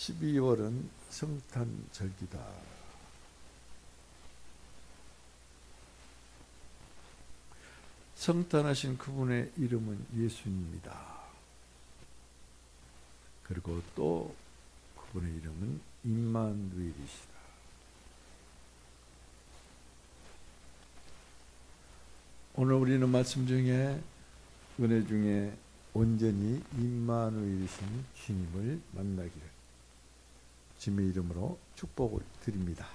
12월은 성탄절기다. 성탄하신 그분의 이름은 예수님이다. 그리고 또 그분의 이름은 임마누엘이시다. 오늘 우리는 말씀 중에 은혜 중에 온전히 임마누엘이신 주님을 만나기를 주님의 이름으로 축복을 드립니다.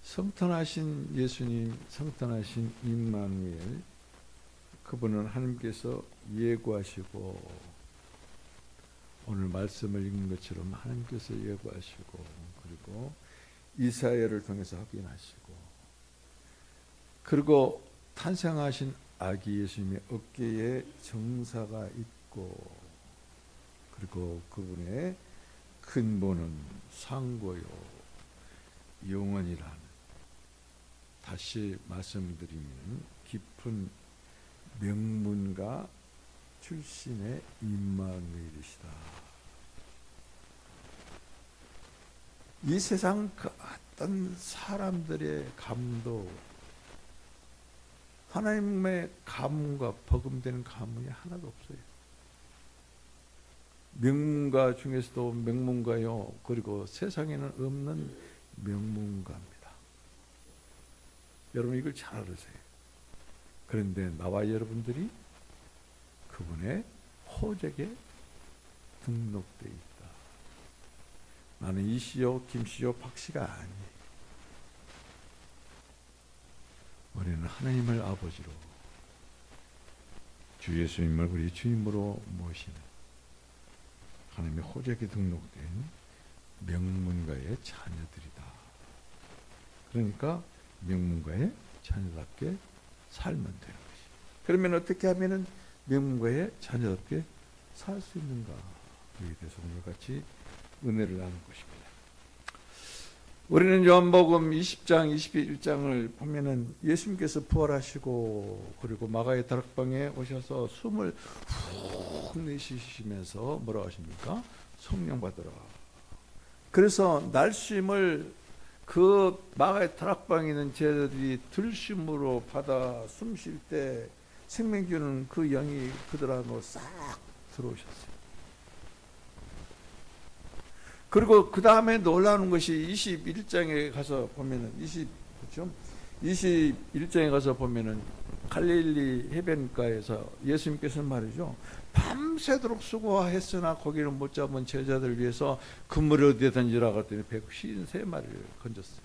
성탄하신 예수님, 성탄하신 임마누엘, 그분은 하나님께서 예고하시고 오늘 말씀을 읽는 것처럼 하나님께서 예고하시고 그리고 이사야를 통해서 확인하시고 그리고 탄생하신 아기 예수님의 어깨에 정사가 있고 그리고 그분의 근본은 상고요 영원이라는, 다시 말씀드리면 깊은 명문가 출신의 임마누엘이시다. 이 세상 그 어떤 사람들의 감도 하나님의 가문과 버금되는 가문이 하나도 없어요. 명문가 중에서도 명문가요, 그리고 세상에는 없는 명문가입니다. 여러분 이걸 잘 알으세요. 그런데 나와 여러분들이 그분의 호적에 등록되어 있다. 나는 이씨요 김씨요 박씨가 아니에요. 우리는 하나님을 아버지로 주 예수님을 우리 주님으로 모시는 하나님의 호적에 등록된 명문가의 자녀들이다. 그러니까 명문가의 자녀답게 살면 되는 것이. 그러면 어떻게 하면 명문가의 자녀답게 살 수 있는가? 여기에 대해서 오늘 같이 은혜를 나눌 것입니다. 우리는 요한복음 20장, 21장을 보면은 예수님께서 부활하시고 그리고 마가의 다락방에 오셔서 숨을 훅 내쉬시면서 뭐라고 하십니까? 성령 받으라. 그래서 날숨을 그 마가의 다락방에 있는 제자들이 들숨으로 받아 숨 쉴 때 생명 주는 그 영이 그들 안으로 싹 들어오셨어요. 그리고 그 다음에 놀라운 것이 21장에 가서 보면은 21장에 가서 보면은 갈릴리 해변가에서 예수님께서는 말이죠, 밤새도록 수고했으나 고기를 못 잡은 제자들 위해서 그물을 어디에 던지라고 했더니 153마리를 건졌어요.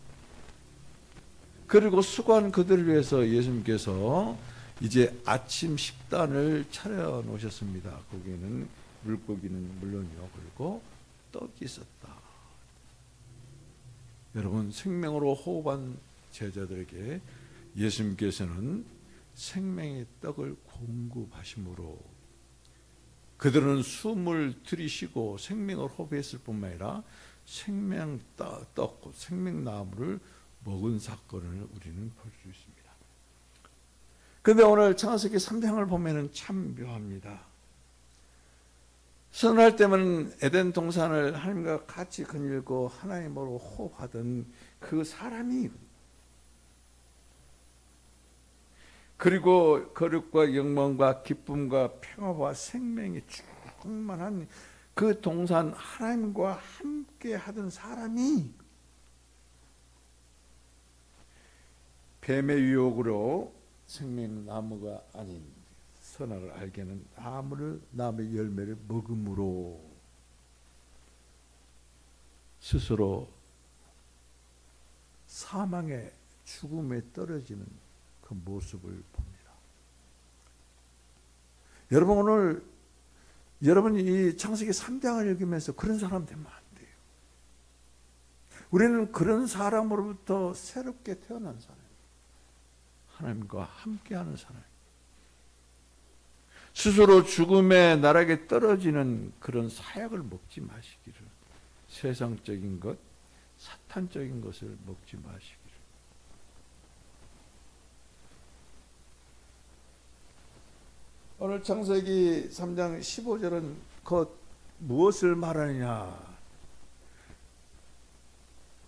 그리고 수고한 그들을 위해서 예수님께서 이제 아침 식단을 차려 놓으셨습니다. 거기에는 물고기는 물론이요, 그리고 떡이 있었다. 여러분, 생명으로 호흡한 제자들에게 예수님께서는 생명의 떡을 공급하심으로 그들은 숨을 들이쉬고 생명을 호흡했을 뿐만 아니라 생명 떡, 생명나무를 먹은 사건을 우리는 볼 수 있습니다. 그런데 오늘 창세기 3장을 보면은 참 묘합니다. 선할 때면 에덴 동산을 하나님과 같이 거닐고 하나님으로 호흡하던 그 사람이, 그리고 거룩과 영광과 기쁨과 평화와 생명이 충만한 그 동산 하나님과 함께 하던 사람이 뱀의 유혹으로 생명나무가 아닌 선악을 알게 하는 나무의 열매를 먹음으로 스스로 사망의 죽음에 떨어지는 그 모습을 봅니다. 여러분, 오늘 여러분이 이 창세기 3장을 읽으면서 그런 사람 되면 안 돼요. 우리는 그런 사람으로부터 새롭게 태어난 사람이에요. 하나님과 함께하는 사람. 스스로 죽음의 나락에 떨어지는 그런 사약을 먹지 마시기를, 세상적인 것, 사탄적인 것을 먹지 마시기를. 오늘 창세기 3장 15절은 곧 무엇을 말하느냐?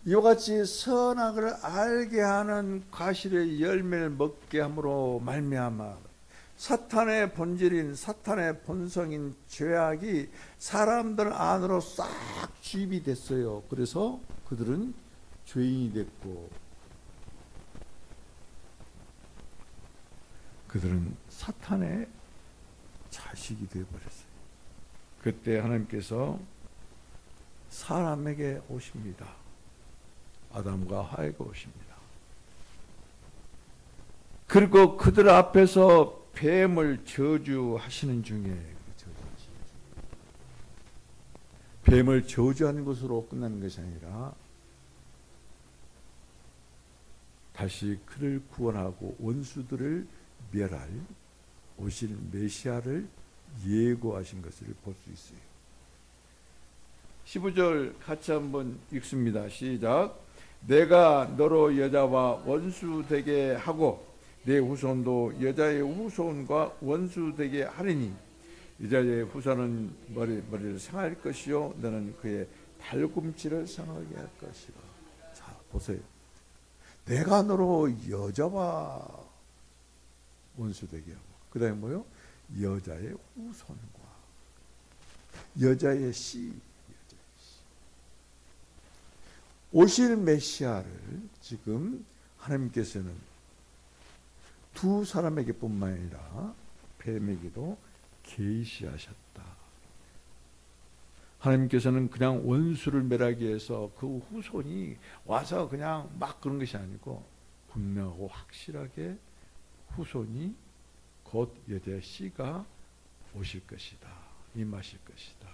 이와 같이 선악을 알게 하는 과실의 열매를 먹게 함으로 말미암아 사탄의 본질인 사탄의 본성인 죄악이 사람들 안으로 싹 주입이 됐어요. 그래서 그들은 죄인이 됐고 그들은 사탄의 자식이 되어버렸어요. 그때 하나님께서 사람에게 오십니다. 아담과 하와에게 오십니다. 그리고 그들 앞에서 뱀을 저주하시는 중에 뱀을 저주하는 것으로 끝나는 것이 아니라 다시 그를 구원하고 원수들을 멸할 오실 메시아를 예고하신 것을 볼 수 있어요. 15절 같이 한번 읽습니다. 시작. 내가 너로 여자와 원수 되게 하고 내 후손도 여자의 후손과 원수 되게 하리니 여자의 후손은 머리를 상할 것이요 너는 그의 발꿈치를 상하게 할 것이라. 자 보세요. 내가 너로 여자와 원수 되게 하고 그 다음에 뭐요? 여자의 후손과 여자의 씨 오실 메시아를 지금 하나님께서는 두 사람에게 뿐만 아니라 뱀에게도 계시하셨다. 하나님께서는 그냥 원수를 멸하기 위해서 그 후손이 와서 그냥 막 그런 것이 아니고 분명하고 확실하게 후손이 곧 여자의 씨가 오실 것이다. 임하실 것이다.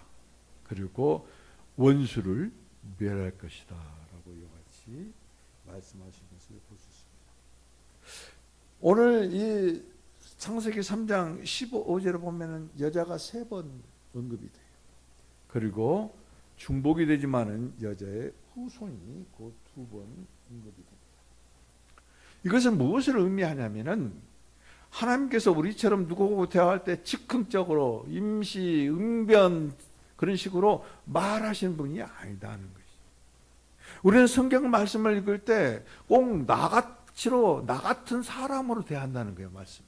그리고 원수를 멸할 것이다. 라고 이같이 말씀하신 것을 볼 수 있습니다. 오늘 이 창세기 3장 15절을 보면은 여자가 3번 언급이 돼요. 그리고 중복이 되지만은 여자의 후손이 그 2번 언급이 됩니다. 이것은 무엇을 의미하냐면은 하나님께서 우리처럼 누구하고 대화할 때 즉흥적으로 임시, 응변 그런 식으로 말하시는 분이 아니다는 것이죠. 우리는 성경 말씀을 읽을 때 꼭 나 같은 사람으로 대한다는 거예요, 말씀.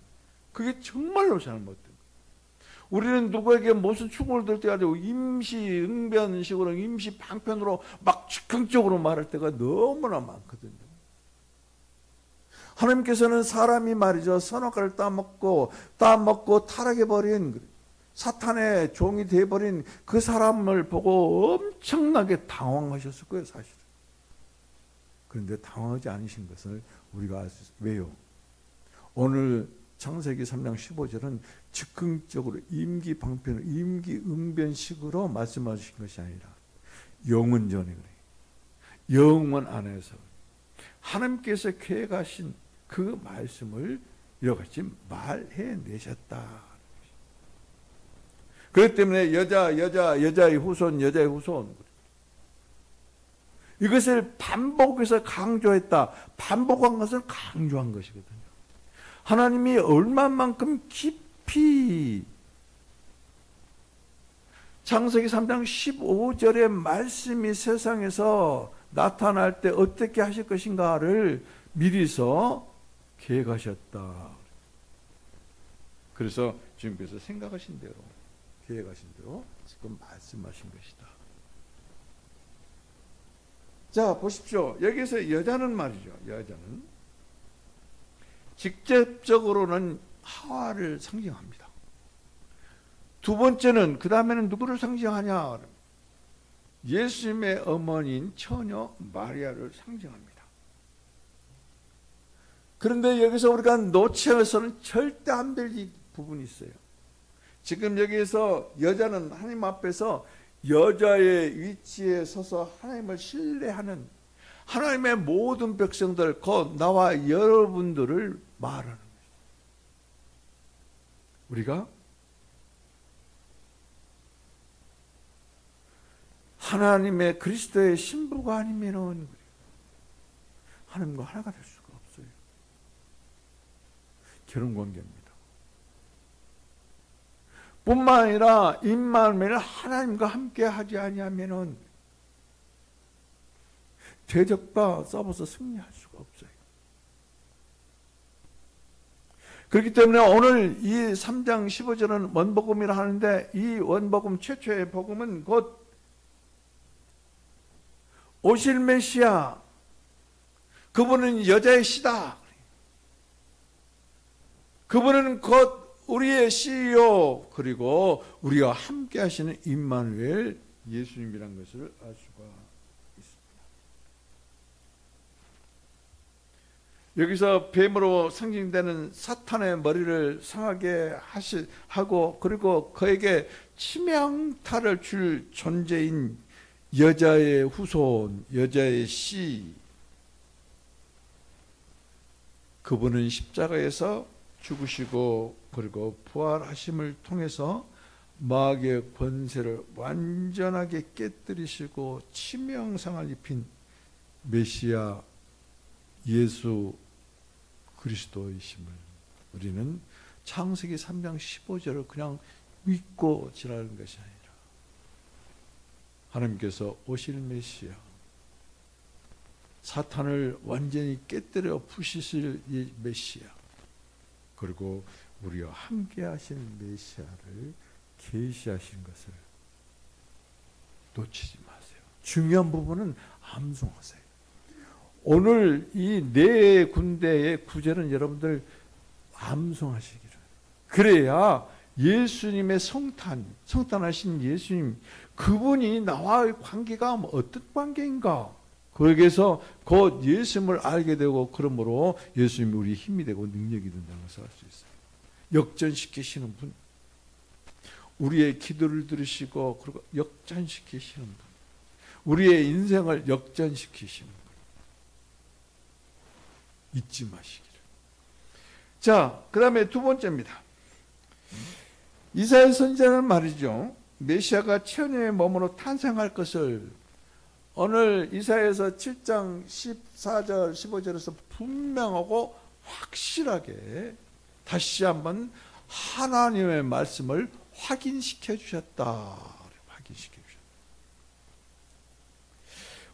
그게 정말로 잘못된 거예요. 우리는 누구에게 무슨 충고를 들 때가 되고 임시, 응변식으로, 임시 방편으로 막 즉흥적으로 말할 때가 너무나 많거든요. 하나님께서는 사람이 말이죠. 선악과를 따먹고 타락해버린 사탄의 종이 되어버린 그 사람을 보고 엄청나게 당황하셨을 거예요, 사실은. 그런데 당황하지 않으신 것을 우리가 알 수 있어요. 왜요? 오늘 창세기 3장 15절은 즉흥적으로 임기방편으로 임기응변식으로 말씀하신 것이 아니라 영원전에 그래요. 영원 안에서 하나님께서 계획하신 그 말씀을 이렇게 말해내셨다. 그렇기 때문에 여자의 후손, 여자의 후손. 이것을 반복해서 강조했다. 반복한 것은 강조한 것이거든요. 하나님이 얼마만큼 깊이 창세기 3장 15절의 말씀이 세상에서 나타날 때 어떻게 하실 것인가를 미리서 계획하셨다. 그래서 주님께서 생각하신 대로 계획하신 대로 지금 말씀하신 것이다. 자 보십시오. 여기서 여자는 말이죠. 여자는 직접적으로는 하와를 상징합니다. 두 번째는 그 다음에는 누구를 상징하냐? 예수님의 어머니인 처녀 마리아를 상징합니다. 그런데 여기서 우리가 놓쳐서는 절대 안 될 이 부분이 있어요. 지금 여기에서 여자는 하나님 앞에서 여자의 위치에 서서 하나님을 신뢰하는 하나님의 모든 백성들, 곧 나와 여러분들을 말하는 거예요. 우리가 하나님의 그리스도의 신부가 아니면은 하나님과 하나가 될 수가 없어요. 결혼 관계입니다. 뿐만 아니라 임마누엘 하나님과 함께 하지 아니하면은 대적과 싸워서 승리할 수가 없어요. 그렇기 때문에 오늘 이 3장 15절은 원복음이라 하는데, 이 원복음 최초의 복음은 곧 오실 메시아, 그분은 여자의 씨다. 그분은 곧 우리의 CEO, 그리고 우리와 함께 하시는 임마누엘 예수님이란 것을 알 수가 있습니다. 여기서 뱀으로 상징되는 사탄의 머리를 상하게 하고, 그리고 그에게 치명타를 줄 존재인 여자의 후손, 여자의 씨, 그분은 십자가에서 죽으시고 그리고 부활하심을 통해서 마귀의 권세를 완전하게 깨뜨리시고 치명상을 입힌 메시아 예수 그리스도이심을 우리는 창세기 3장 15절을 그냥 믿고 지나가는 것이 아니라, 하나님께서 오실 메시아, 사탄을 완전히 깨뜨려 부시실 이 메시아, 그리고 우리와 함께 하시는 메시아를 계시하신 것을 놓치지 마세요. 중요한 부분은 암송하세요. 오늘 이 네 군데의 구절은 여러분들 암송하시기를. 그래야 예수님의 성탄하신 예수님, 그분이 나와의 관계가 어떤 관계인가, 거기에서 곧 예수님을 알게 되고, 그러므로 예수님이 우리 힘이 되고 능력이 된다는 것을 알 수 있어요. 역전시키시는 분, 우리의 기도를 들으시고 그리고 역전시키시는 분, 우리의 인생을 역전시키시는 분, 잊지 마시기를. 자, 그 다음에 두 번째입니다. 이사야 선지자는 말이죠, 메시아가 천여의 몸으로 탄생할 것을 오늘 이사야에서 7장 14절 15절에서 분명하고 확실하게 다시 한번 하나님의 말씀을 확인시켜 주셨다. 확인시켜 주셨다.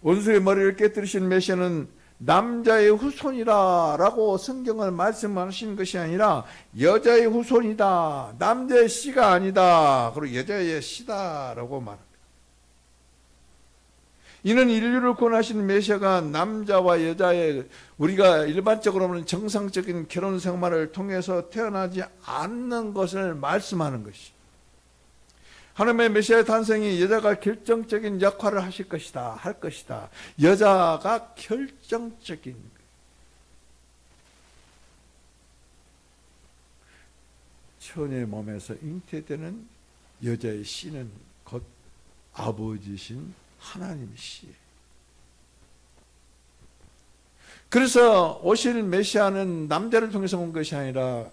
원수의 머리를 깨뜨리신 메시아는 남자의 후손이라 라고 성경을 말씀하신 것이 아니라 여자의 후손이다, 남자의 씨가 아니다, 그리고 여자의 씨다 라고 말합니다. 이는 인류를 구원하시는 메시아가 남자와 여자의, 우리가 일반적으로는 정상적인 결혼 생활을 통해서 태어나지 않는 것을 말씀하는 것이, 하나님의 메시아의 탄생이 여자가 결정적인 역할을 하실 것이다, 할 것이다. 여자가 결정적인, 처녀의 몸에서 잉태되는 여자의 씨는 곧 아버지신 하나님의 씨예요. 그래서 오실 메시아는 남자를 통해서 온 것이 아니라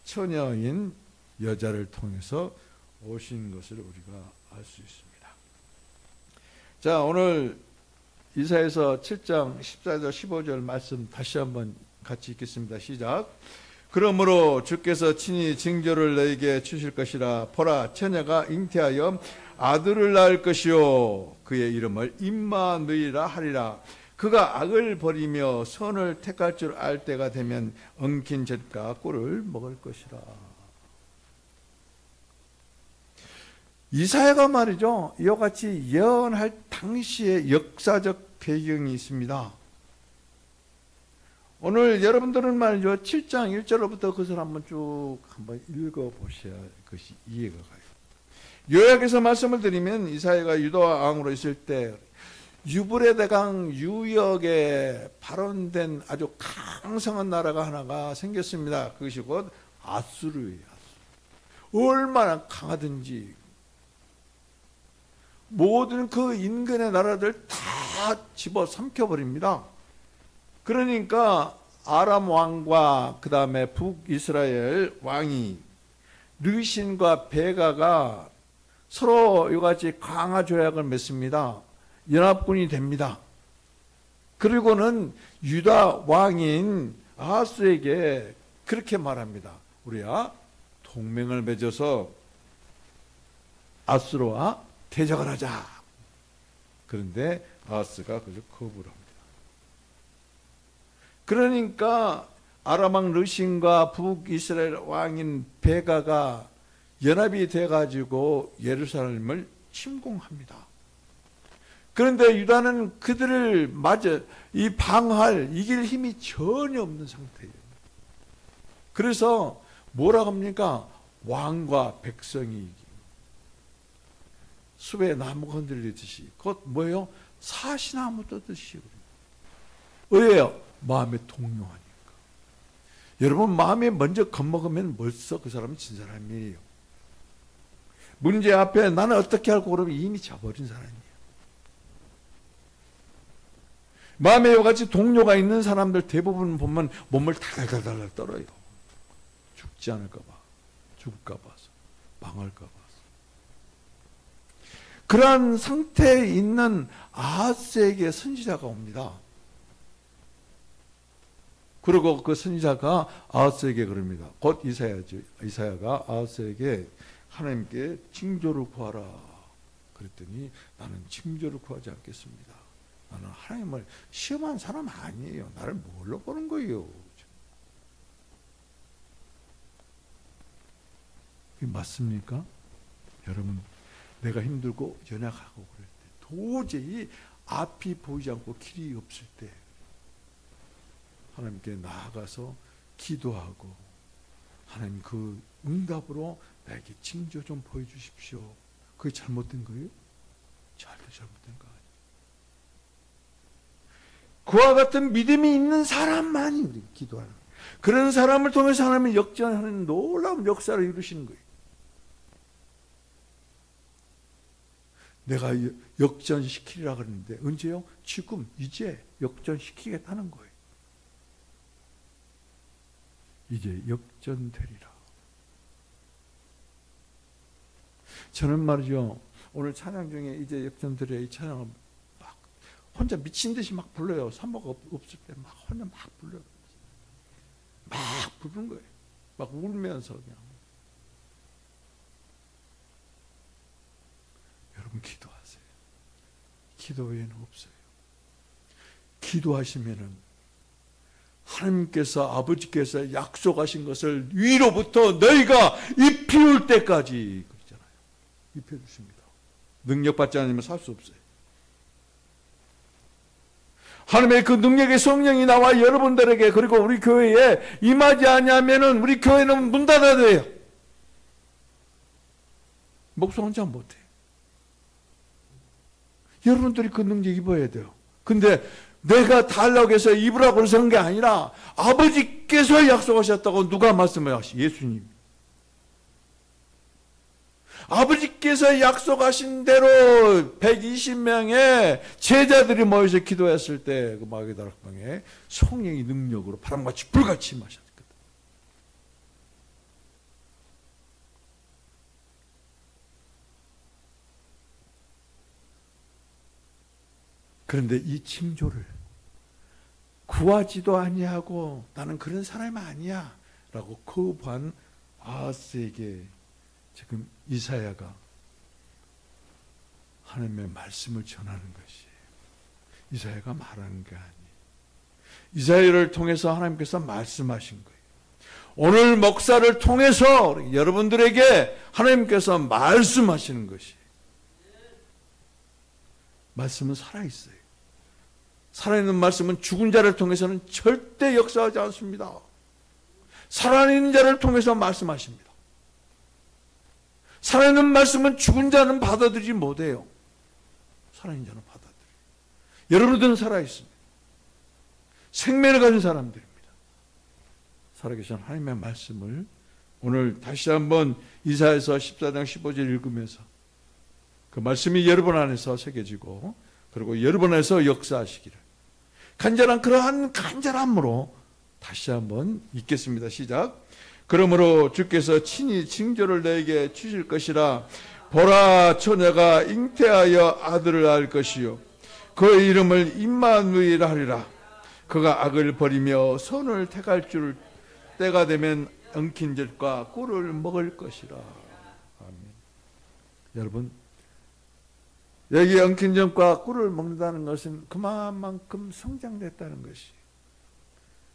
처녀인 여자를 통해서 오신 것을 우리가 알 수 있습니다. 자, 오늘 이사야서 7장 14절 15절 말씀 다시 한번 같이 읽겠습니다. 시작. 그러므로 주께서 친히 징조를 너에게 주실 것이라. 보라, 처녀가 잉태하여 아들을 낳을 것이요 그의 이름을 임마누엘이라 하리라. 그가 악을 버리며 선을 택할 줄 알 때가 되면 엉킨 젖과 꿀을 먹을 것이라. 이사야가 말이죠, 이와 같이 예언할 당시의 역사적 배경이 있습니다. 오늘 여러분들은 말이죠, 7장 1절로부터 그것을 한번 읽어보셔야 그것이 이해가 가요. 요약해서 말씀을 드리면, 이사야가 유다 왕으로 있을 때 유브레데강 유역에 발원된 아주 강성한 나라가 하나가 생겼습니다. 그것이 곧 아수르예요. 얼마나 강하든지 모든 그 인근의 나라들 다 집어삼켜버립니다. 그러니까 아람 왕과 그 다음에 북이스라엘 왕이 르신과 베가가 서로 이같이 강화 조약을 맺습니다. 연합군이 됩니다. 그리고는 유다 왕인 아하스에게 그렇게 말합니다. 우리야 동맹을 맺어서 아스로와 대적을 하자. 그런데 아하스가 그저 거부를 합니다. 그러니까 아람 왕 르신과 북이스라엘 왕인 베가가 연합이 돼가지고 예루살렘을 침공합니다. 그런데 유다는 그들을 맞아 이길 힘이 전혀 없는 상태예요. 그래서 뭐라고 합니까? 왕과 백성이 이기고 숲에 나무가 흔들리듯이 그것 뭐예요? 사시나무 떠듯이. 왜요? 마음에 동요하니까. 여러분 마음에 먼저 겁먹으면 벌써 그 사람은 진 사람이에요. 문제 앞에 나는 어떻게 할고 그러면 이미 져버린 사람이에요. 마음에 이같이 동료가 있는 사람들 대부분 보면 몸을 달달달달 떨어요. 죽지 않을까 봐, 죽을까 봐서, 망할까 봐서. 그러한 상태에 있는 아하스에게 선지자가 옵니다. 그리고 그 선지자가 아하스에게 그럽니다. 곧 이사야죠. 이사야가 아하스에게 하나님께 징조를 구하라. 그랬더니 나는 징조를 구하지 않겠습니다. 나는 하나님을 시험한 사람 아니에요. 나를 뭘로 보는 거예요? 그게 맞습니까? 여러분, 내가 힘들고 연약하고 그럴 때, 도저히 앞이 보이지 않고 길이 없을 때 하나님께 나아가서 기도하고 하나님 그 응답으로 나에게 징조 좀 보여주십시오. 그게 잘못된 거예요? 절대 잘못된 거 아니에요. 그와 같은 믿음이 있는 사람만이 우리 기도하는 거예요. 그런 사람을 통해서 하나님은 역전하는 놀라운 역사를 이루시는 거예요. 내가 역전시키리라 그랬는데 언제요? 지금 이제 역전시키겠다는 거예요. 이제 역전되리라. 저는 말이죠, 오늘 찬양 중에 이제 역전되리라 이 찬양을 막 혼자 미친 듯이 막 불러요. 사모가 없을 때 막 혼자 막 불러요. 막 부르는 거예요. 막 울면서 그냥. 여러분 기도하세요. 기도 외에는 없어요. 기도하시면은 하나님께서 아버지께서 약속하신 것을 위로부터 너희가 입히울 때까지 그러잖아요. 입혀주십니다. 능력받지 않으면 살 수 없어요. 하나님의 그 능력의 성령이 나와 여러분들에게 그리고 우리 교회에 임하지 않으면은 우리 교회는 문 닫아야 돼요. 목사 혼자 못해요. 여러분들이 그 능력 입어야 돼요. 근데 내가 달라고 해서 입으라고 해서 한 게 아니라 아버지께서 약속하셨다고 누가 말씀하시? 예수님. 아버지께서 약속하신 대로 120명의 제자들이 모여서 기도했을 때 그 마게다락방에 성령의 능력으로 바람같이 불같이 임하셨거든. 그런데 이 징조를 구하지도 아니하고 나는 그런 사람이 아니야 라고 거부한 아하스에게 지금 이사야가 하나님의 말씀을 전하는 것이에요. 이사야가 말하는 게 아니에요. 이사야를 통해서 하나님께서 말씀하신 거예요. 오늘 목사를 통해서 여러분들에게 하나님께서 말씀하시는 것이에요. 말씀은 살아있어요. 살아있는 말씀은 죽은 자를 통해서는 절대 역사하지 않습니다. 살아있는 자를 통해서 말씀하십니다. 살아있는 말씀은 죽은 자는 받아들이지 못해요. 살아있는 자는 받아들여요. 여러분들은 살아있습니다. 생명을 가진 사람들입니다. 살아계신 하나님의 말씀을 오늘 다시 한번 이사야서 14장 15절 읽으면서 그 말씀이 여러분 안에서 새겨지고 그리고 여러분 안에서 역사하시기를 간절한 그러한 간절함으로 다시 한번 읽겠습니다. 시작. 그러므로 주께서 친히 징조를 너에게 주실 것이라. 보라, 처녀가 잉태하여 아들을 낳을 것이요 그 이름을 임마누엘 하리라. 그가 악을 버리며 선을 택할 줄 때가 되면 엉킨 젖과 꿀을 먹을 것이라. 아멘. 여러분, 여기 엉킨 젖과 꿀을 먹는다는 것은 그만큼 성장됐다는 것이.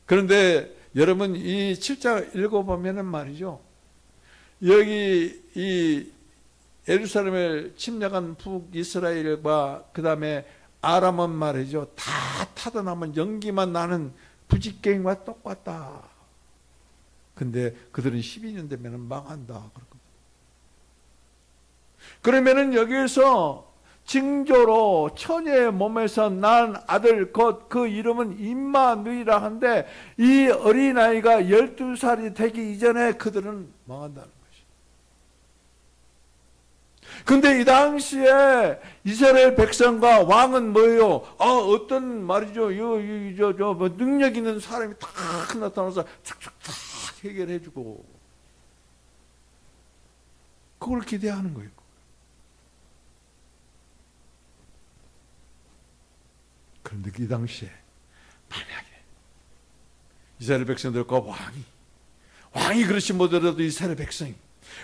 그런데 여러분, 이 7장 읽어보면은 말이죠, 여기 이 예루살렘을 침략한 북이스라엘과 그 다음에 아람은 말이죠, 다 타도나면 연기만 나는 부직갱이와 똑같다. 근데 그들은 12년 되면 망한다. 그러면은 여기에서 징조로 처녀의 몸에서 난 아들 곧 그 이름은 임마누이라 하는데, 이 어린아이가 12살이 되기 이전에 그들은 망한다는 것이. 근데 이 당시에 이스라엘 백성과 왕은 뭐예요? 어떤 말이죠, 뭐 능력 있는 사람이 딱 나타나서 착착 해결해주고, 그걸 기대하는 거예요. 그런데 이 당시에 만약에 이스라엘 백성들과 왕이 그렇지 못하더라도 이스라엘 백성이,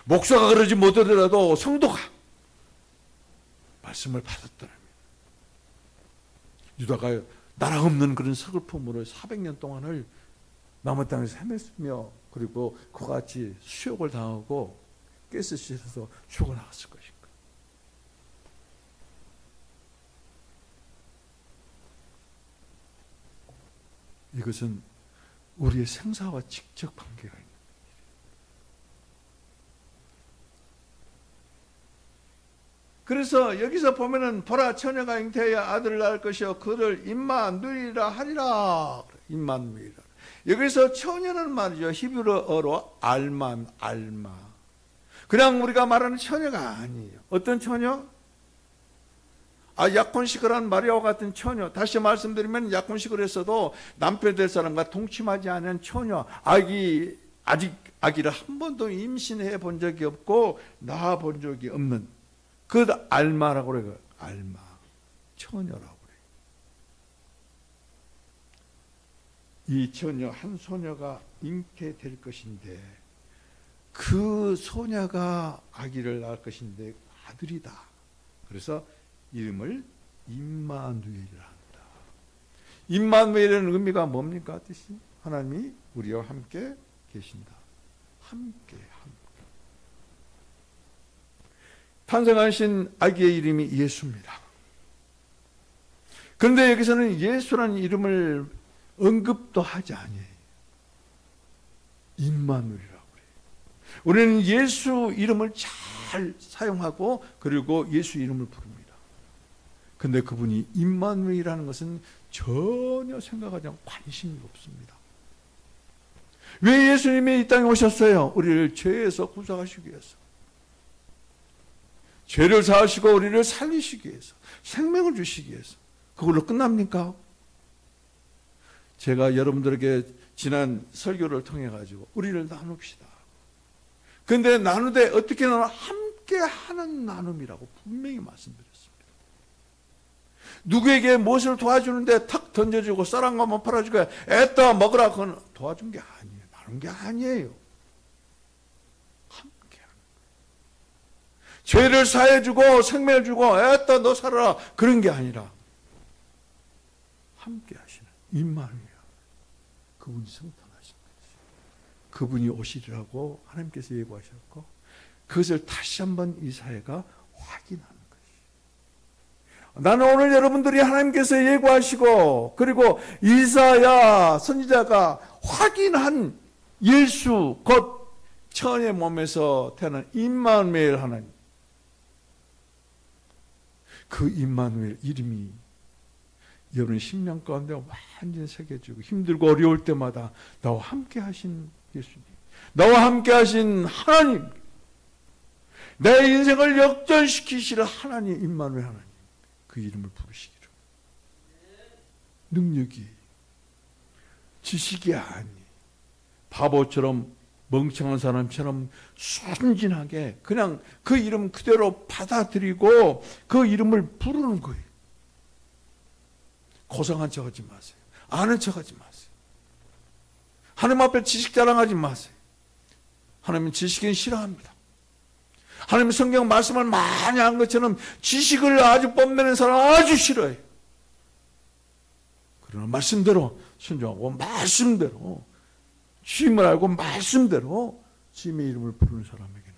목사가 그러지 못하더라도 성도가 말씀을 받았더라면, 유다가 나라 없는 그런 서글픔으로 400년 동안을 남은 땅에서 헤맸으며, 그리고 그와 같이 수욕을 당하고 가스실에서 죽어나갔을 것입니다. 이것은 우리의 생사와 직접 관계가 있는. 그래서 여기서 보면은 보라, 처녀가 잉태하여 아들을 낳을 것이요 그를 임마누이라 하리라. 임마누이라. 여기서 처녀는 말이죠, 히브리어로 알마. 그냥 우리가 말하는 처녀가 아니에요. 어떤 처녀? 약혼식을 마리아와 같은 처녀. 다시 말씀드리면 약혼식을 했어도 남편 될 사람과 동침하지 않은 처녀. 아직 아기를 한 번도 임신해 본 적이 없고 낳아 본 적이 없는 그 알마라고 그래요. 알마. 처녀라고 그래요. 이 처녀, 한 소녀가 잉태될 것인데, 그 소녀가 아기를 낳을 것인데 아들이다. 그래서 이름을 임마누엘이라 한다. 임마누엘이라는 의미가 뭡니까? 뜻이? 하나님이 우리와 함께 계신다. 함께. 탄생하신 아기의 이름이 예수입니다. 그런데 여기서는 예수라는 이름을 언급도 하지 아니에요. 임마누엘이라고 그래요. 우리는 예수 이름을 잘 사용하고, 그리고 예수 이름을 부릅니다. 근데 그분이 임마누엘이라는 것은 전혀 생각하지 않고 관심이 없습니다. 왜 예수님이 이 땅에 오셨어요? 우리를 죄에서 구속하시기 위해서. 죄를 사하시고 우리를 살리시기 위해서, 생명을 주시기 위해서. 그걸로 끝납니까? 제가 여러분들에게 지난 설교를 통해 가지고 우리를 나눕시다. 그런데 나누되 어떻게 나누나? 함께 하는 나눔이라고 분명히 말씀드렸습니다. 누구에게 무엇을 도와주는데 탁 던져주고 쌀한 것만 팔아주고 애떠 먹으라, 그건 도와준 게 아니에요. 나눈 게 아니에요. 함께 하는 거예요. 죄를 사해주고 생명을 주고 애떠 너 살아라, 그런 게 아니라 함께 하시는 임마누엘, 그분이 성탄하신 거지. 그분이 오시리라고 하나님께서 예고하셨고, 그것을 다시 한번 이사야가 확인하는 거예요. 나는 오늘 여러분들이 하나님께서 예고하시고, 그리고 이사야 선지자가 확인한 예수, 곧 처녀의 몸에서 태어난 임마누엘 하나님, 그 임마누엘 이름이 여러분의 심령 가운데 완전히 새겨지고, 힘들고 어려울 때마다 나와 함께 하신 예수님, 나와 함께 하신 하나님, 내 인생을 역전시키시는 하나님, 임마누엘 하나님, 그 이름을 부르시기를. 능력이, 지식이 아니, 바보처럼 멍청한 사람처럼 순진하게 그냥 그 이름 그대로 받아들이고 그 이름을 부르는 거예요. 고상한 척하지 마세요. 아는 척하지 마세요. 하나님 앞에 지식 자랑하지 마세요. 하나님은 지식인 싫어합니다. 하나님 성경 말씀을 많이 한 것처럼 지식을 아주 뽐내는 사람 아주 싫어해요. 그러나 말씀대로 순종하고 말씀대로 주님을 알고 말씀대로 주님의 이름을 부르는 사람에게는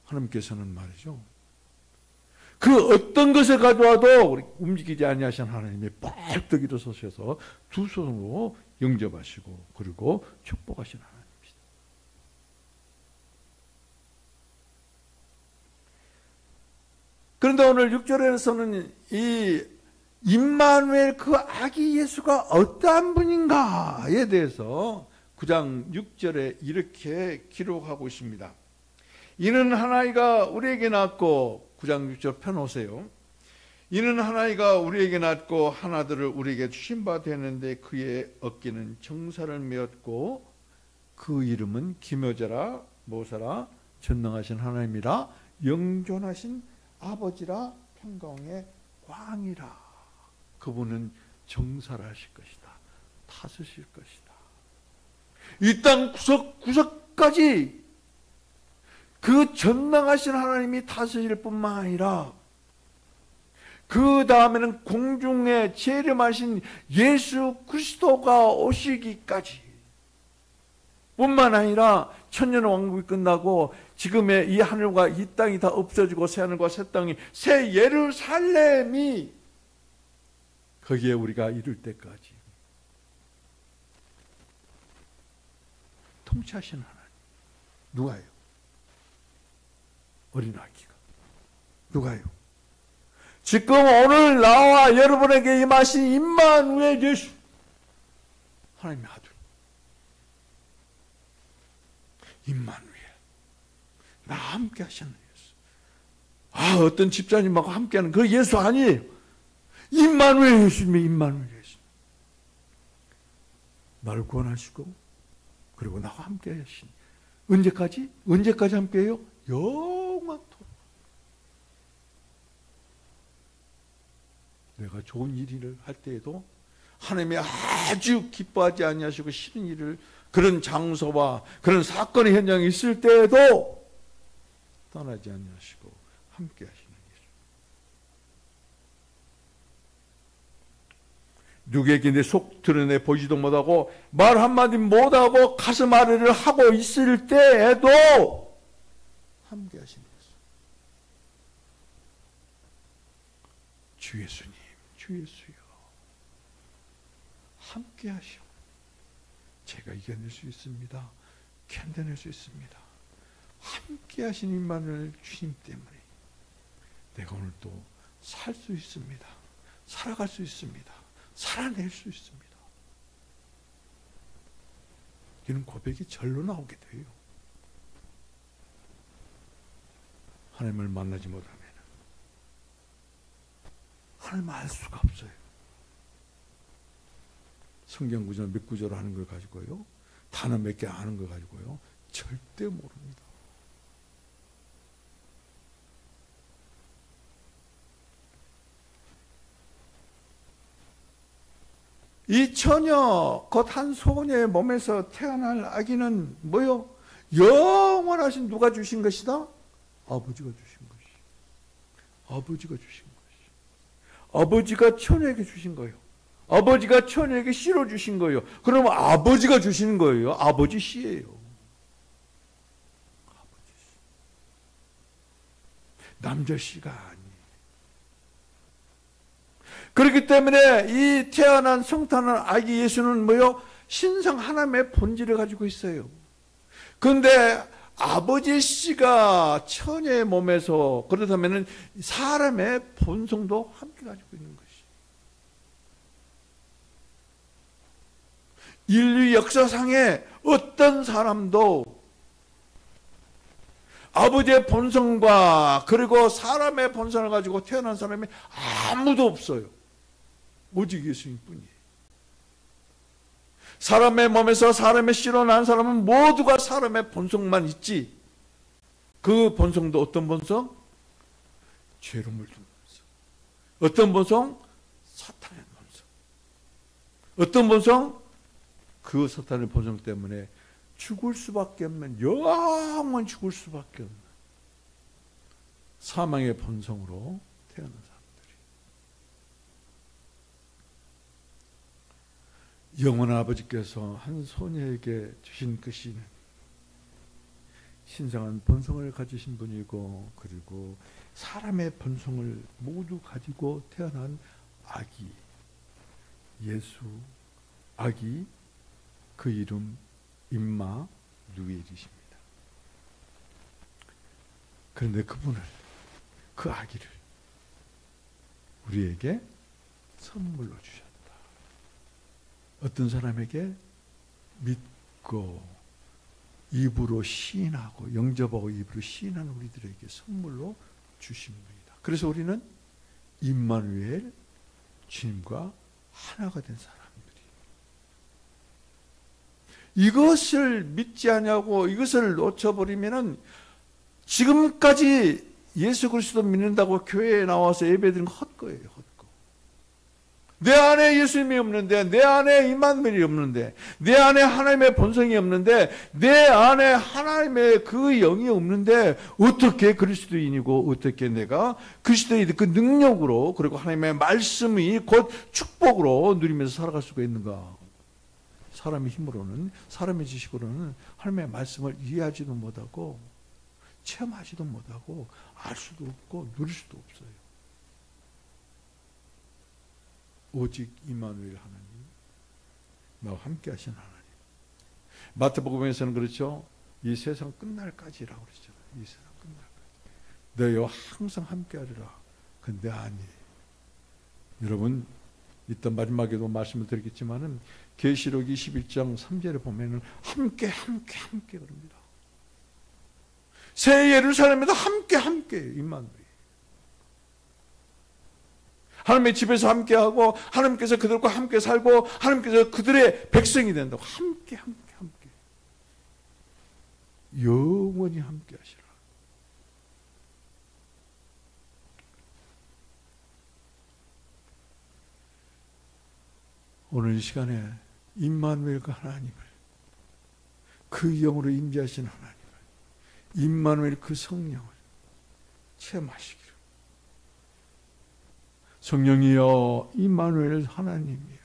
하나님께서는 말이죠, 그 어떤 것을 가져와도 움직이지 아니하신 하나님이 뻘떡 일어서셔서 두 손으로 영접하시고 그리고 축복하시는 하나님입니다. 그런데 오늘 6절에서는 이 임마누엘 그 아기 예수가 어떠한 분인가에 대해서 9장 6절에 이렇게 기록하고 있습니다. 이는 한 아이가 우리에게 낳고, 9장 6절 펴놓으세요. 이는 한 아이가 우리에게 낳고 한 아들을 우리에게 주신 바 되는데 그의 어깨는 정사를 메었고 그 이름은 기묘자라 모사라 전능하신 하나님이라 영존하신 아버지라 평강의 왕이라. 그분은 정사를 하실 것이다. 다스실 것이다. 이 땅 구석구석까지 그 전능하신 하나님이 다스릴 뿐만 아니라 그 다음에는 공중에 재림하신 예수 그리스도가 오시기까지 뿐만 아니라 천년 왕국이 끝나고 지금의 이 하늘과 이 땅이 다 없어지고 새 하늘과 새 땅이 새 예루살렘이 거기에 우리가 이룰 때까지 통치하신 하나님. 누가요? 어린 아기가. 누가요? 지금 오늘 나와 여러분에게 임하신 임마누엘 예수, 하나님의 아들 임마누엘, 나와 함께 하시는 예수. 어떤 집사님하고 함께하는 그 예수 아니에요. 임마누엘 예수님이 임마누엘 예수. 나를 구원하시고 그리고 나와 함께 하신. 언제까지? 언제까지 함께해요? 영원토록. 내가 좋은 일을 할 때에도 하나님이 아주 기뻐하지 아니하시고 싫은 일을, 그런 장소와 그런 사건의 현장이 있을 때에도 떠나지 아니하시고 함께 하시는 예수. 누구에게 내 속 드러내 보지도 못하고 말 한마디 못하고 가슴 아래를 하고 있을 때에도 함께 하시는 예수. 주 예수님, 주 예수여, 함께 하시오. 제가 이겨낼 수 있습니다. 견뎌낼 수 있습니다. 함께 하신 임마누엘 주님 때문에 내가 오늘 또 살 수 있습니다. 살아갈 수 있습니다. 살아낼 수 있습니다. 이런 고백이 절로 나오게 돼요. 하나님을 만나지 못하면 하나님을 알 수가 없어요. 성경 구절 몇 구절 하는 걸 가지고요, 단어 몇 개 아는 걸 가지고요 절대 모릅니다. 이 처녀 곧 한 소녀의 몸에서 태어날 아기는 뭐요? 영원하신 누가 주신 것이다? 아버지가 주신 것이. 아버지가 주신 것이. 아버지가 처녀에게 주신 거예요. 아버지가 처녀에게 씨로 주신 거예요. 그러면 아버지가 주시는 거예요. 아버지 씨예요. 아버지 씨. 남자 씨가 아니에요. 그렇기 때문에 이 태어난 성탄한 아기 예수는 뭐요? 신성 하나님의 본질을 가지고 있어요. 그런데 아버지 씨가 처녀의 몸에서, 그렇다면 사람의 본성도 함께 가지고 있는 것이. 인류 역사상에 어떤 사람도 아버지의 본성과 그리고 사람의 본성을 가지고 태어난 사람이 아무도 없어요. 오직 예수님 뿐이에요. 사람의 몸에서 사람의 씨로 난 사람은 모두가 사람의 본성만 있지, 그 본성도 어떤 본성? 죄로 물든 본성. 어떤 본성? 사탄의 본성. 어떤 본성? 그 사탄의 본성 때문에 죽을 수밖에 없는, 영원 죽을 수밖에 없는 사망의 본성으로 태어난 사람들이 영원한 아버지께서 한 소녀에게 주신 그 씨는 신성한 본성을 가지신 분이고, 그리고 사람의 본성을 모두 가지고 태어난 아기 예수, 아기, 그 이름 임마누엘이십니다. 그런데 그분을, 그 아기를 우리에게 선물로 주셨다. 어떤 사람에게? 믿고 입으로 시인하고 영접하고 입으로 시인하는 우리들에게 선물로 주신 분이다. 그래서 우리는 임마누엘, 주님과 하나가 된 사람들이. 이것을 믿지 않냐고, 이것을 놓쳐버리면은 지금까지 예수 그리스도 믿는다고 교회에 나와서 예배드리는 건 헛거예요. 헛거. 내 안에 예수님이 없는데, 내 안에 임마누엘이 없는데, 내 안에 하나님의 본성이 없는데, 내 안에 하나님의 그 영이 없는데 어떻게 그리스도인이고, 어떻게 내가 그리스도의 그 능력으로, 그리고 하나님의 말씀이 곧 축복으로 누리면서 살아갈 수가 있는가? 사람의 힘으로는, 사람의 지식으로는 하나님의 말씀을 이해하지도 못하고 체험하지도 못하고 알 수도 없고 누릴 수도 없어요. 오직 임마누엘 하나님, 나와 함께 하신 하나님. 마태복음에서는 그렇죠. 이 세상 끝날까지라고 그러잖아요. 이 세상 끝날까지 너희와 항상 함께 하리라. 근데 아니에요. 여러분, 이따 마지막에도 말씀을 드리겠지만은 계시록 21장 3절에 보면은 함께 그럽니다. 새 예루살렘에도 함께 임마누엘. 하나님의 집에서 함께하고, 하나님께서 그들과 함께 살고, 하나님께서 그들의 백성이 된다고. 함께 영원히 함께 하시라. 오늘 이 시간에 임마누엘과 하나님을, 그 영으로 임재하신 하나님을, 임마누엘 그 성령을 체험하시기를. 성령이여, 임마누엘 하나님이여,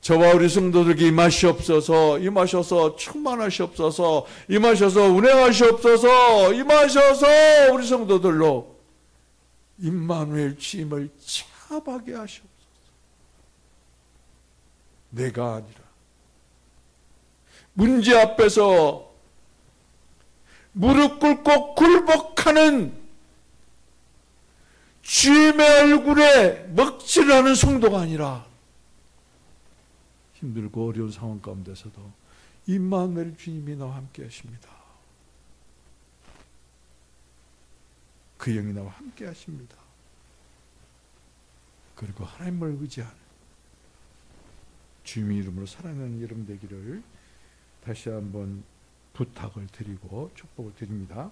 저와 우리 성도들에게 임하시옵소서. 임하셔서 충만하시옵소서. 임하셔서 운행하시옵소서. 임하셔서 우리 성도들로 임마누엘 주임을 체험하게 하시옵소서. 내가 아니라 문제 앞에서 무릎 꿇고 굴복하는 주님의 얼굴에 먹칠하는 성도가 아니라 힘들고 어려운 상황 가운데서도 임마누엘 주님이 나와 함께 하십니다. 그 영이 나와 함께 하십니다. 그리고 하나님을 의지하는 주님의 이름으로 살아가는 여러분 되기를 다시 한번 부탁을 드리고 축복을 드립니다.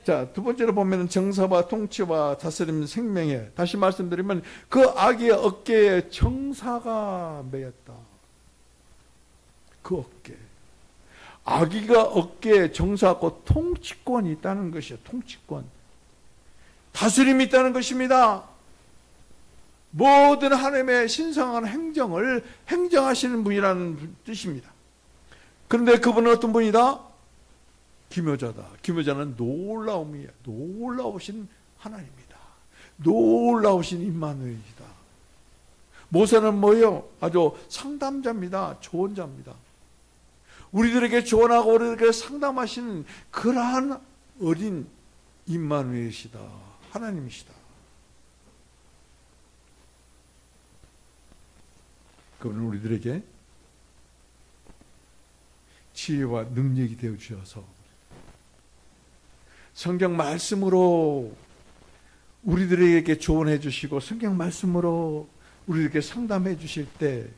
자, 두 번째로 보면 정사와 통치와 다스림 생명에, 다시 말씀드리면 그 아기의 어깨에 정사가 매였다. 그 어깨, 아기가 어깨에 정사하고 통치권이 있다는 것이에요. 통치권, 다스림이 있다는 것입니다. 모든 하나님의 신성한 행정을 행정하시는 분이라는 뜻입니다. 그런데 그분은 어떤 분이다? 기묘자다. 기묘자는 놀라움이야. 놀라우신 하나님이다. 놀라우신 임마누엘이다. 모세는 뭐예요? 아주 상담자입니다. 조언자입니다. 우리들에게 조언하고 우리들에게 상담하시는 그러한 어린 임마누엘이시다. 하나님이시다. 그분은 우리들에게 지혜와 능력이 되어 주셔서 성경 말씀으로 우리들에게 조언해 주시고, 성경 말씀으로 우리에게 상담해 주실 때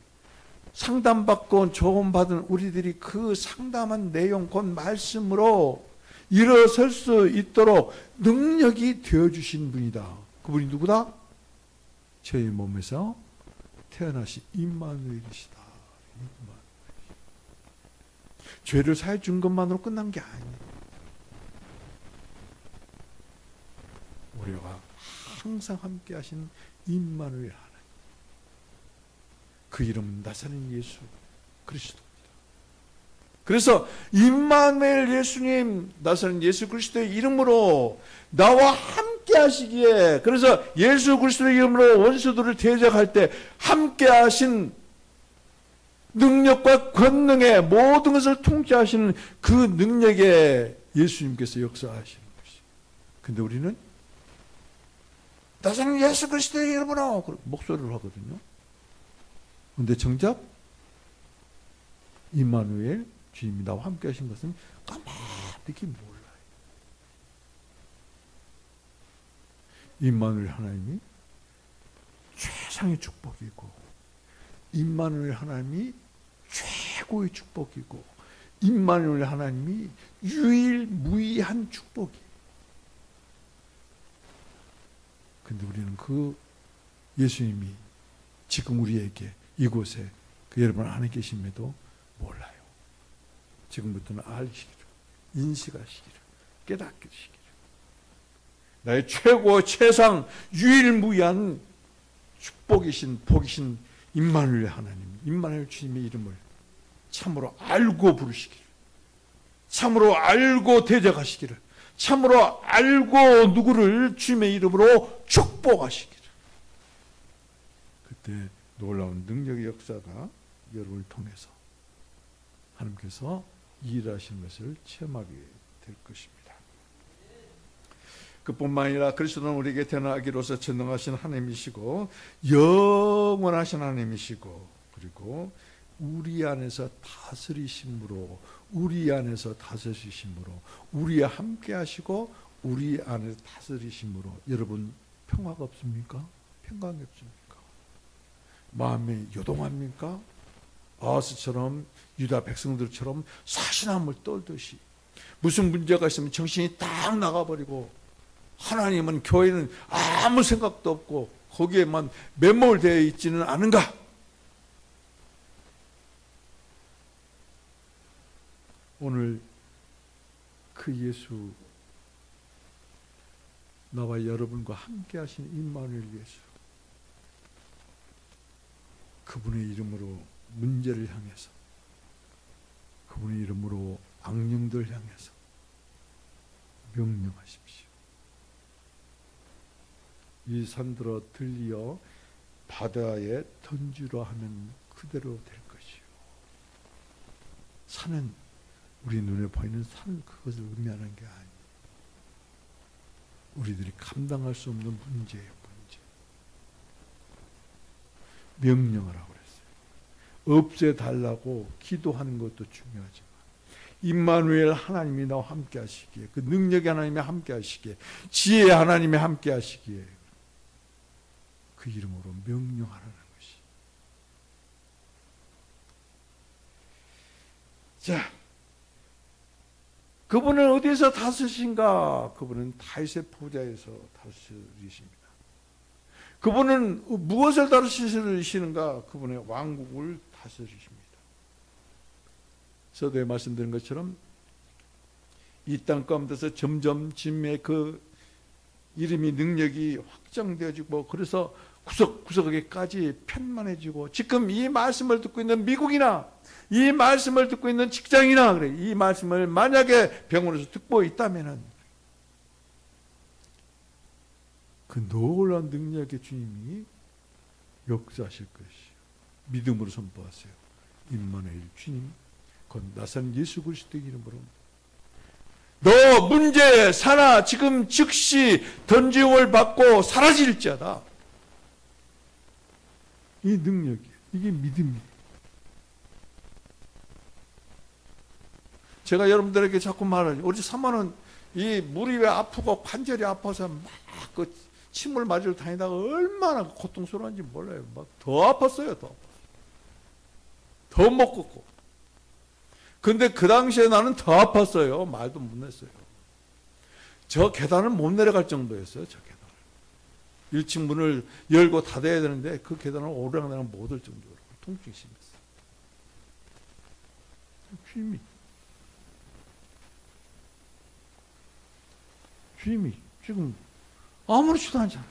상담받고 조언받은 우리들이 그 상담한 내용, 곧 말씀으로 일어설 수 있도록 능력이 되어주신 분이다. 그분이 누구다? 저희 몸에서 태어나신 임마누엘이시다. 죄를 사해 준 것만으로 끝난 게 아니에요. 우리와 항상 함께 하신 임마누엘 하나님, 그 이름은 나사렛 예수 그리스도입니다. 그래서 임마누엘 예수님, 나사렛 예수 그리스도의 이름으로 나와 함께 하시기에, 그래서 예수 그리스도의 이름으로 원수들을 대적할 때 함께 하신 능력과 권능의 모든 것을 통치하시는 그 능력에 예수님께서 역사하시는 것이. 근데 우리는 나사렛 예수 그리스도의 이름으로 목소리를 하거든요. 근데 정작 임마누엘 주님이 나와 함께 하신 것은 까마득히 몰라요. 임마누엘 하나님이 최상의 축복이고, 임마누엘 하나님이 최고의 축복이고, 임마누엘 하나님이 유일무이한 축복이에요. 근데 우리는 그 예수님이 지금 우리에게 이곳에 그 여러분 안에 계심에도 몰라요. 지금부터는 알시기를, 인식하시기를, 깨닫기를. 나의 최고, 최상, 유일무이한 축복이신, 복이신 임마누엘 하나님, 임마누엘 주님의 이름을 참으로 알고 부르시기를, 참으로 알고 대적하시기를, 참으로 알고 누구를 주님의 이름으로 축복하시기를. 그때 놀라운 능력의 역사가 여러분을 통해서 하나님께서 일하시는 것을 체험하게 될 것입니다. 그뿐만 아니라 그리스도는 우리에게 태어나기로서 전능하신 하나님이시고 영원하신 하나님이시고, 그리고 우리 안에서 다스리심으로, 우리 안에서 다스리심으로, 우리와 함께 하시고 우리 안에서 다스리심으로 여러분 평화가 없습니까? 평강이 없습니까? 마음이 요동합니까? 아하스처럼, 유다 백성들처럼 사신함을 떨듯이 무슨 문제가 있으면 정신이 딱 나가버리고, 하나님은, 교회는 아무 생각도 없고 거기에만 매몰되어 있지는 않은가? 오늘 그 예수, 나와 여러분과 함께 하신 임마누엘 예수, 그분의 이름으로 문제를 향해서, 그분의 이름으로 악령들 향해서 명령하십시오. 이 산들어 들리어 바다에 던지려 하면 그대로 될 것이요. 산은 우리 눈에 보이는 산, 그것을 의미하는 게 아니에요. 우리들이 감당할 수 없는 문제예요, 문제. 명령하라고 그랬어요. 없애달라고 기도하는 것도 중요하지만, 임마누엘 하나님이 나와 함께 하시기에, 그 능력의 하나님이 함께 하시기에, 지혜의 하나님이 함께 하시기에 그 이름으로 명령하라는 것이. 자, 그분은 어디에서 다스리신가? 그분은 다윗의 보좌에서 다스리십니다. 그분은 무엇을 다스리시는가? 그분의 왕국을 다스리십니다. 서두에 말씀드린 것처럼 이 땅 가운데서 점점 주님의 그 이름이, 능력이 확장되어지고, 그래서 구석구석에까지 편만해지고, 지금 이 말씀을 듣고 있는 미국이나 이 말씀을 듣고 있는 직장이나, 그래, 이 말씀을 만약에 병원에서 듣고 있다면은 그 놀라운 능력의 주님이 역사하실 것이요. 믿음으로 선포하세요. 임마누엘 주님, 곧 나사렛 예수 그리스도의 이름으로 너 문제 사나 지금 즉시 던짐을 받고 사라질지어다. 이 능력이에요. 이게 믿음이에요. 제가 여러분들에게 자꾸 말하죠. 우리 사모는 이 무리 왜 아프고 관절이 아파서 막 그 침을 맞으러 다니다가 얼마나 고통스러운지 몰라요. 막 더 아팠어요. 더 못 걷고. 근데 그 당시에 나는 더 아팠어요. 말도 못 냈어요. 저 계단을 못 내려갈 정도였어요. 저 계단을. 1층 문을 열고 닫아야 되는데 그 계단을 오르락내리락 못 올 정도로 통증이 심했어요. 주님이 지금 아무렇지도 않잖아요.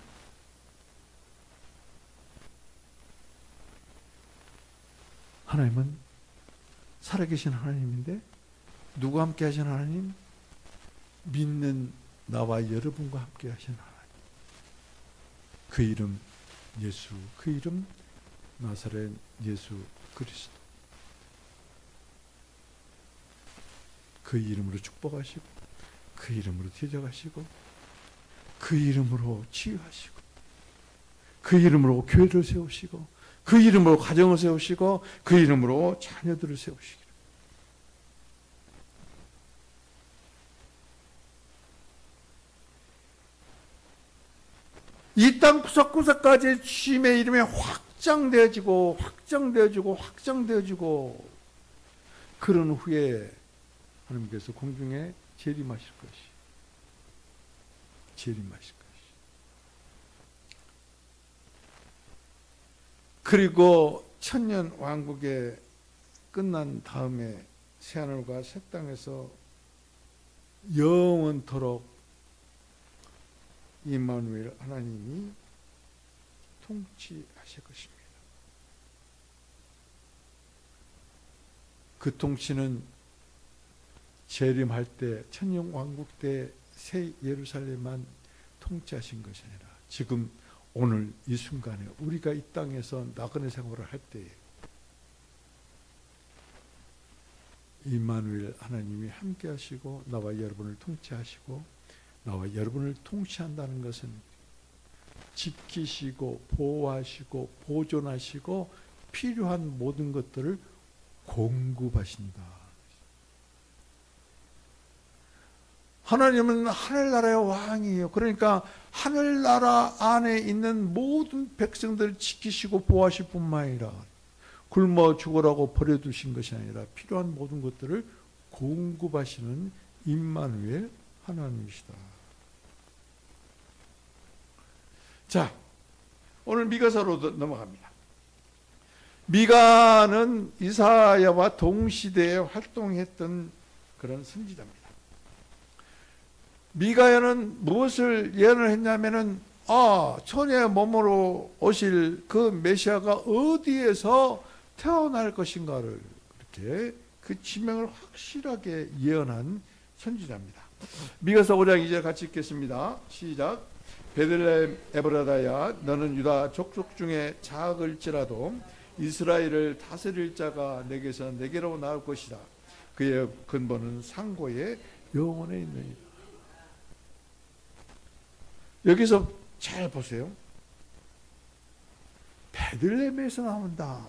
하나님은 살아계신 하나님인데 누구와 함께 하신 하나님? 믿는 나와 여러분과 함께 하신 하나님. 그 이름 예수, 그 이름 나사렛 예수 그리스도. 그 이름으로 축복하시고, 그 이름으로 대적하시고, 그 이름으로 치유하시고, 그 이름으로 교회를 세우시고, 그 이름으로 가정을 세우시고, 그 이름으로 자녀들을 세우시기를. 이 땅 구석구석까지 주님의 이름이 확장되어지고 확장되어지고 확장되어지고, 그런 후에 하나님께서 공중에 재림하실 것이, 재림하실 것이. 그리고 천년 왕국에 끝난 다음에 새하늘과 새 땅에서 영원토록 임마누엘 하나님이 통치하실 것입니다. 그 통치는 재림할 때, 천년 왕국 때 새 예루살렘만 통치하신 것이 아니라 지금 오늘 이 순간에 우리가 이 땅에서 나그네 생활을 할 때에 임마누엘 하나님이 함께 하시고 나와 여러분을 통치하시고, 나와 여러분을 통치한다는 것은 지키시고 보호하시고 보존하시고 필요한 모든 것들을 공급하신다. 하나님은 하늘나라의 왕이에요. 그러니까 하늘나라 안에 있는 모든 백성들을 지키시고 보호하실 뿐만 아니라 굶어 죽으라고 버려두신 것이 아니라 필요한 모든 것들을 공급하시는 임마누엘 하나님이시다. 자, 오늘 미가서로 넘어갑니다. 미가는 이사야와 동시대에 활동했던 그런 선지자입니다. 미가야는 무엇을 예언을 했냐면은, 천의 몸으로 오실 그 메시아가 어디에서 태어날 것인가를 이렇게 그 지명을 확실하게 예언한 선지자입니다. 미가서 5장 2절 같이 읽겠습니다. 시작. 베들레헴 에브라다야, 너는 유다 족속 중에 작을지라도 이스라엘을 다스릴 자가 내게서 내게로 나올 것이다. 그의 근본은 상고의 영원에 있느니라. 여기서 잘 보세요. 베들레헴에서 나온다.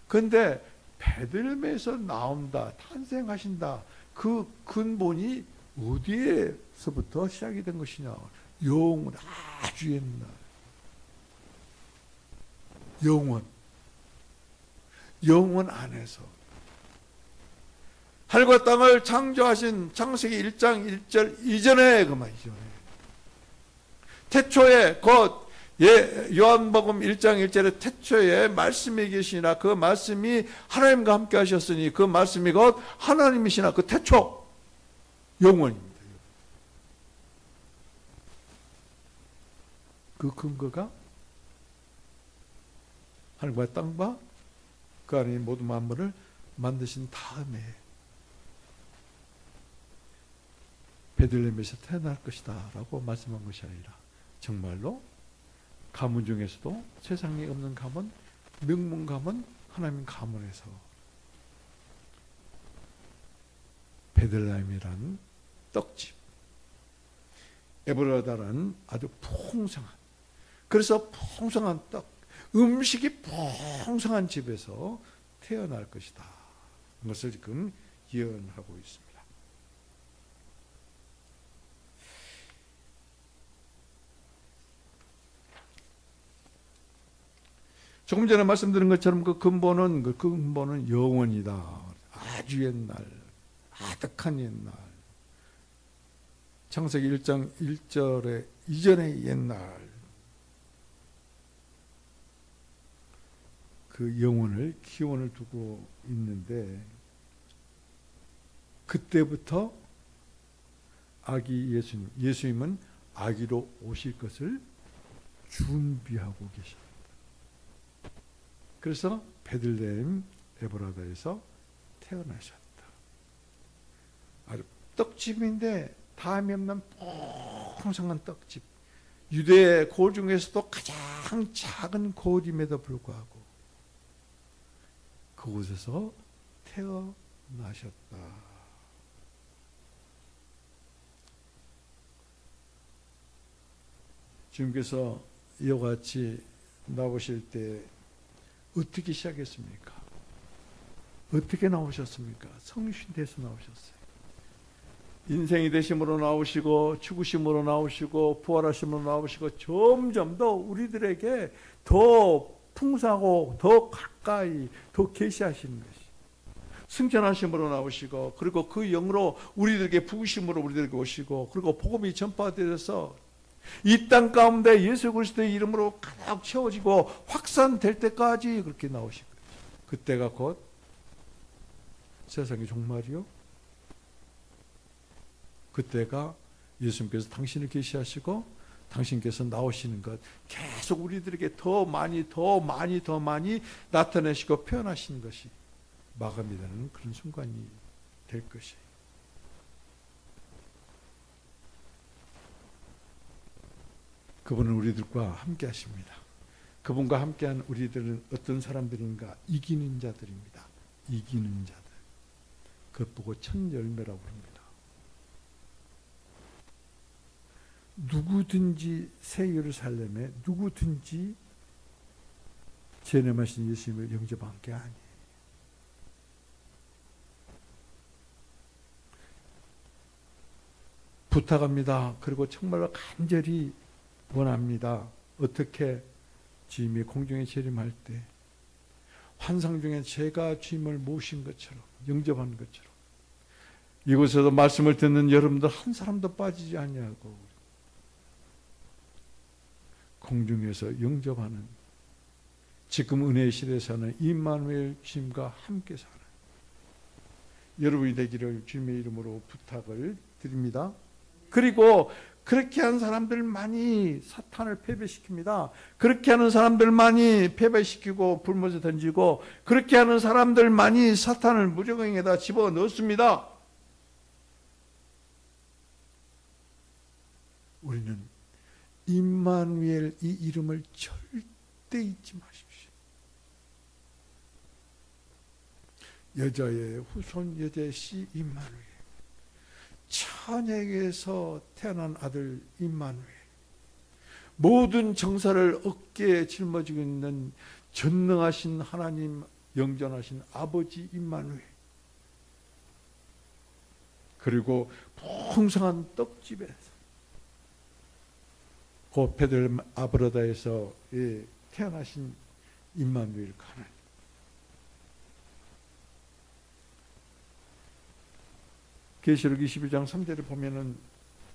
그런데 베들레헴에서 나온다, 탄생하신다. 그 근본이 어디에서부터 시작이 된 것이냐? 영원, 아주 옛날. 영원 안에서 하늘과 땅을 창조하신 창세기 1장 1절 이전에, 그만 이전에, 태초에 곧 요한복음 1장 1절에 태초에 말씀이 계시나 그 말씀이 하나님과 함께 하셨으니 그 말씀이 곧 하나님이시나 그 태초 영원입니다. 그 근거가 하늘과 땅과 그 안에 모든 만물을 만드신 다음에 베들레헴에서 태어날 것이다 라고 말씀한 것이 아니라 정말로 가문 중에서도 세상에 없는 가문, 명문 가문, 하나님 가문에서 베들레헴이라는 떡집, 에브라다라는 아주 풍성한, 그래서 풍성한 떡, 음식이 풍성한 집에서 태어날 것이다. 이것을 지금 예언하고 있습니다. 조금 전에 말씀드린 것처럼 그 근본은 영원이다. 아주 옛날, 아득한 옛날. 창세기 1장 1절에 이전의 옛날. 그 영혼을, 기원을 두고 있는데 그때부터 아기 예수님은 아기로 오실 것을 준비하고 계십니다. 그래서 베들레헴 에브라다에서 태어나셨다. 아주 떡집인데 다음이 없는 풍성한 떡집. 유대 고을 중에서도 가장 작은 고을임에도 불구하고 그곳에서 태어나셨다. 주님께서 이와 같이 나오실 때 어떻게 시작했습니까? 어떻게 나오셨습니까? 성신 돼서 나오셨어요. 인생이 되심으로 나오시고 죽으심으로 나오시고 부활하심으로 나오시고 점점 더 우리들에게 더 풍성하고 더 가까이 더 계시하시는 것이 승천하심으로 나오시고 그리고 그 영으로 우리들에게 부으심으로 우리들에게 오시고 그리고 복음이 전파되어서 이 땅 가운데 예수 그리스도의 이름으로 가득 채워지고 확산될 때까지 그렇게 나오신 거죠. 그때가 곧 세상의 종말이요. 그때가 예수님께서 당신을 계시하시고 당신께서 나오시는 것 계속 우리들에게 더 많이 나타내시고 표현하시는 것이 마감이 되는 그런 순간이 될 것이에요. 그분은 우리들과 함께 하십니다. 그분과 함께한 우리들은 어떤 사람들인가? 이기는 자들입니다. 이기는 자들. 그것 보고 첫 열매라고 합니다. 누구든지 새 예루살렘에 누구든지 제념하신 예수님을 영접한 게 아니에요. 부탁합니다. 그리고 정말로 간절히 원합니다. 어떻게? 주님이 공중에 재림할 때 환상 중에 제가 주님을 모신 것처럼 영접한 것처럼 이곳에서 말씀을 듣는 여러분들 한 사람도 빠지지 아니하고 공중에서 영접하는 지금 은혜의 시대에서는 임마누엘 주님과 함께 사는 여러분이 되기를 주님의 이름으로 부탁을 드립니다. 그리고 그렇게 하는 사람들만이 사탄을 패배시킵니다. 그렇게 하는 사람들만이 패배시키고 불못에 던지고 그렇게 하는 사람들만이 사탄을 무저갱에다 집어넣습니다. 우리는 임마누엘 이 이름을 절대 잊지 마십시오. 여자의 후손 여자의 씨 임마누엘, 천에게서 태어난 아들 임마누엘, 모든 정사를 어깨에 짊어지고 있는 전능하신 하나님 영전하신 아버지 임마누엘, 그리고 풍성한 떡집에서 그 베들레헴 에브라다에서 태어나신 임마누엘 하나님. 계시록 21장 3절을 보면은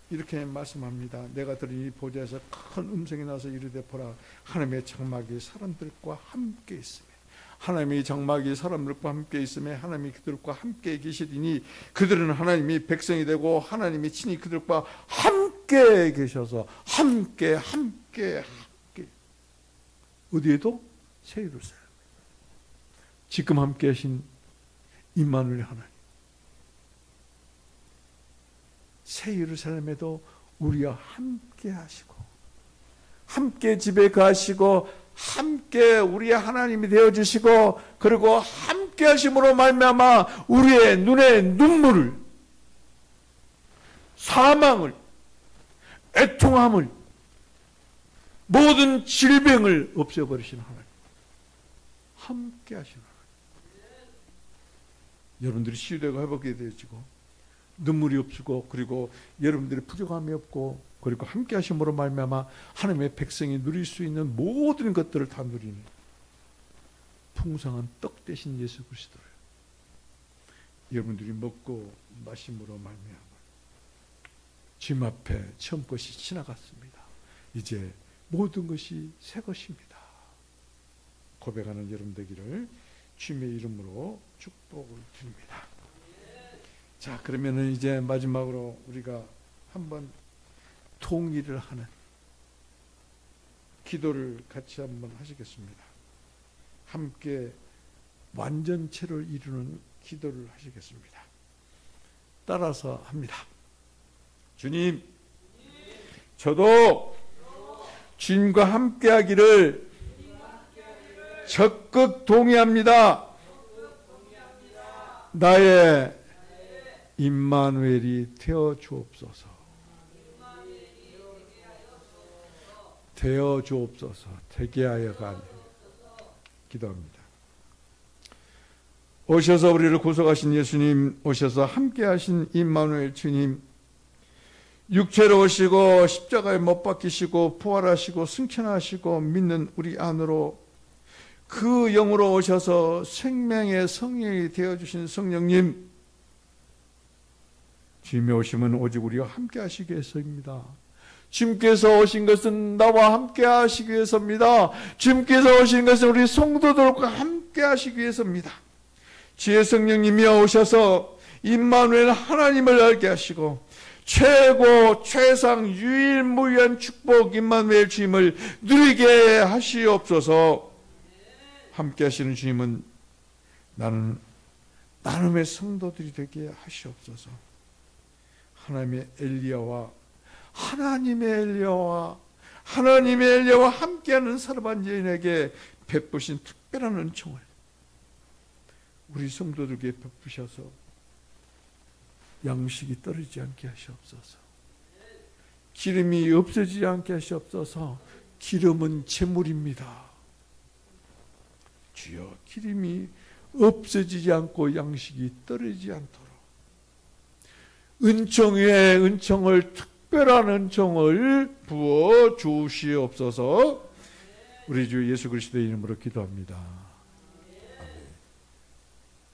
이렇게 말씀합니다. 내가 들은 이 보좌에서 큰 음성이 나서 이르되 보라, 하나님의 장막이 사람들과 함께 있으며 하나님의 장막이 사람들과 함께 있으며 하나님이 그들과 함께 계시리니 그들은 하나님이 백성이 되고 하나님이 친히 그들과 함께 계셔서 함께 어디에도? 새 예루살렘. 지금 함께 하신 임마누엘 하나님, 새 예루살렘에도 우리와 함께 하시고 함께 집에 가시고 함께 우리의 하나님이 되어주시고 그리고 함께 하심으로 말미암아 우리의 눈에 눈물을, 사망을, 애통함을, 모든 질병을 없애버리시는 하나님, 함께 하시는 하나님. 여러분들이 치유되고 회복이 되어지고 눈물이 없고 그리고 여러분들의 부족함이 없고 그리고 함께 하심으로 말미암아 하나님의 백성이 누릴 수 있는 모든 것들을 다 누리는 풍성한 떡 대신 예수 그리스도를 여러분들이 먹고 마심으로 말미암아 주님 앞에 처음 것이 지나갔습니다. 이제 모든 것이 새 것입니다. 고백하는 여러분 되기를 주님의 이름으로 축복을 드립니다. 자, 그러면은 이제 마지막으로 우리가 한번 통일을 하는 기도를 같이 한번 하시겠습니다. 함께 완전체를 이루는 기도를 하시겠습니다. 따라서 합니다. 주님, 저도 주님과 함께 하기를 적극 동의합니다. 나의 임마누엘이 되어 주옵소서. 되어 주옵소서. 되게 하여 가니. 기도합니다. 오셔서 우리를 구속하신 예수님, 오셔서 함께 하신 임마누엘 주님, 육체로 오시고 십자가에 못 박히시고 부활하시고 승천하시고 믿는 우리 안으로 그 영으로 오셔서 생명의 성령이 되어주신 성령님, 주님의 오심은 오직 우리와 함께 하시기 위해서입니다. 주님께서 오신 것은 나와 함께 하시기 위해서입니다. 주님께서 오신 것은 우리 성도들과 함께 하시기 위해서입니다. 주의 성령님이여 오셔서 임마누엘 하나님을 알게 하시고 최고 최상 유일무이한 축복 임마누엘 주님을 누리게 하시옵소서. 함께 하시는 주님은 나는 나눔의 성도들이 되게 하시옵소서. 하나님의 엘리야와 함께하는 사르반 여인에게 베푸신 특별한 은총을 우리 성도들에게 베푸셔서 양식이 떨어지지 않게 하시옵소서. 기름이 없어지지 않게 하시옵소서. 기름은 재물입니다. 주여, 기름이 없어지지 않고 양식이 떨어지지 않도록 은총 위에 은총을, 특별한 은총을 부어 주시옵소서. 우리 주 예수 그리스도의 이름으로 기도합니다.